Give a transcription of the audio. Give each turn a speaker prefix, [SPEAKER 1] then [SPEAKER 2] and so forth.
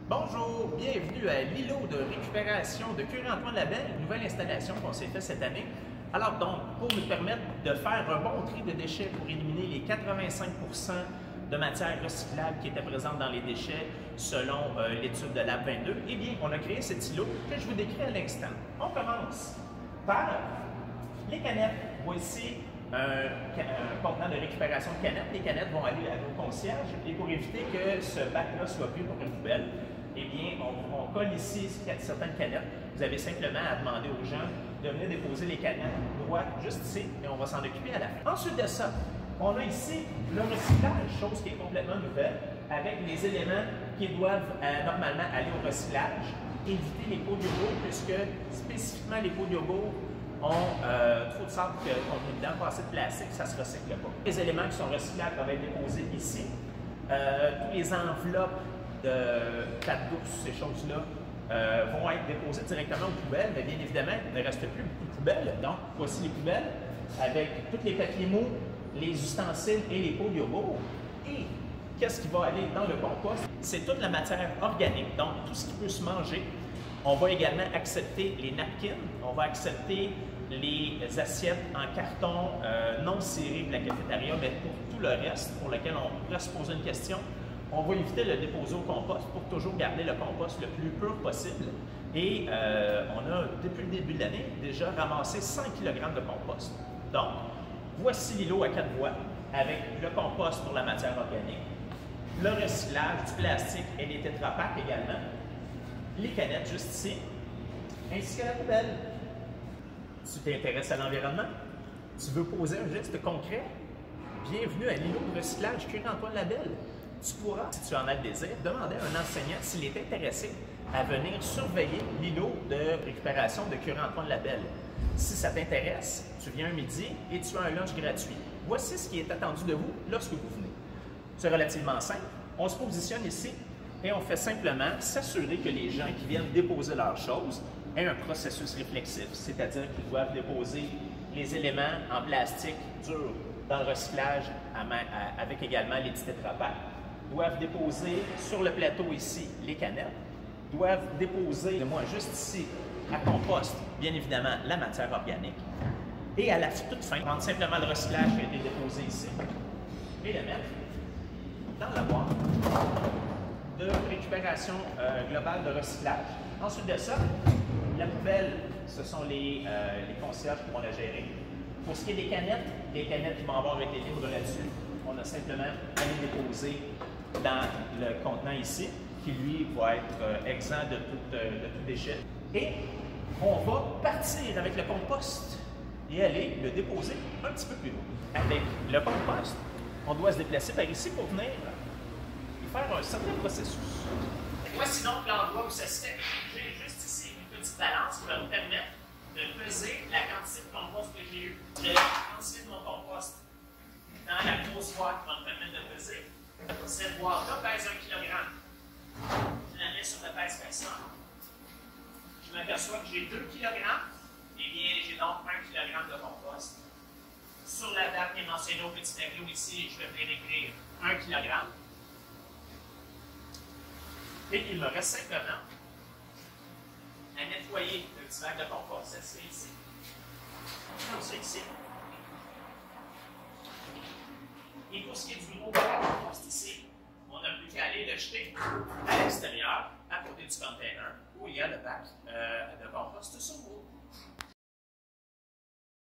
[SPEAKER 1] Bonjour, bienvenue à l'îlot de récupération de Curie-Antoine-Labelle, nouvelle installation qu'on s'est fait cette année. Alors donc, pour nous permettre de faire un bon tri de déchets pour éliminer les 85 de matière recyclable qui était présente dans les déchets selon l'étude de Lab 22, eh bien, on a créé cet îlot que je vous décris à l'instant. On commence par les canettes. Voici un contenant de récupération de canettes. Les canettes vont aller à nos concierges et pour éviter que ce bac-là soit pris pour une poubelle, eh bien, on colle ici certaines canettes. Vous avez simplement à demander aux gens de venir déposer les canettes droites juste ici et on va s'en occuper à la fin. Ensuite de ça, on a ici le recyclage, chose qui est complètement nouvelle, avec les éléments qui doivent normalement aller au recyclage. Éviter les pots de yogourt, puisque spécifiquement les pots de yogourt ont trop de sable contenu dedans, pas assez de plastique, ça ne se recycle pas. Les éléments qui sont recyclables doivent être déposés ici. Tous les enveloppes de pâte douce, ces choses-là, vont être déposées directement aux poubelles, mais bien évidemment, il ne reste plus beaucoup de poubelles. Donc, voici les poubelles avec tous les papiers mous, les ustensiles et les pots de yogourt. Et qu'est-ce qui va aller dans le compost? C'est toute la matière organique, donc tout ce qui peut se manger. On va également accepter les napkins, on va accepter les assiettes en carton non cirées de la cafétéria, mais pour tout le reste, pour lequel on pourrait se poser une question, on va éviter de le déposer au compost pour toujours garder le compost le plus pur possible. Et on a, depuis le début de l'année, déjà ramassé 100 kg de compost. Donc, voici l'îlot à 4 voies avec le compost pour la matière organique, le recyclage du plastique et les tétrapacks également, les canettes juste ici, ainsi que la poubelle. Tu t'intéresses à l'environnement? Tu veux poser un geste concret? Bienvenue à l'îlot de recyclage Curie-Antoine-Labelle. Tu pourras, si tu en as le désir, demander à un enseignant s'il est intéressé à venir surveiller l'îlot de récupération de Curie-Antoine-Labelle. Si ça t'intéresse, tu viens un midi et tu as un lunch gratuit. Voici ce qui est attendu de vous lorsque vous venez. C'est relativement simple. On se positionne ici et on fait simplement s'assurer que les gens qui viennent déposer leurs choses aient un processus réflexif, c'est-à-dire qu'ils doivent déposer les éléments en plastique dur dans le recyclage avec également les petits tétrapacks, doivent déposer sur le plateau ici les canettes, doivent déposer, moi juste ici, à compost, bien évidemment, la matière organique, et à la toute fin, prendre simplement le recyclage qui a été déposé ici et le mettre dans la boîte de récupération globale de recyclage. Ensuite de ça, la poubelle, ce sont les concierges qui vont la gérer. Pour ce qui est des canettes qui vont avoir été libres là-dessus, on a simplement à les déposer dans le contenant ici, qui lui va être exempt de tout déchet. Et on va partir avec le compost et aller le déposer un petit peu plus loin. Avec le compost, on doit se déplacer par ici pour venir faire un certain processus. Voici donc l'endroit où ça se fait. J'ai juste ici une petite balance qui va me permettre de peser la quantité de compost que j'ai eu. Je vais transférer mon compost dans la grosse boîte qui va me permettre de peser. Cette boîte-là pèse 1 kg. Je la mets sur le pèse-personne. Je m'aperçois que j'ai 2 kg. Eh bien, j'ai donc 1 kg de compost. Sur la date qui est mentionnée au petit tableau ici, je vais venir écrire 1 kg. Et il me reste simplement à nettoyer le petit bac de compost. Ça se fait ici. Comme ça ici. Et pour ce qui est du gros bac de compost ici, on n'a plus qu'à aller le jeter à l'extérieur, à côté du container, où il y a le bac de compost sur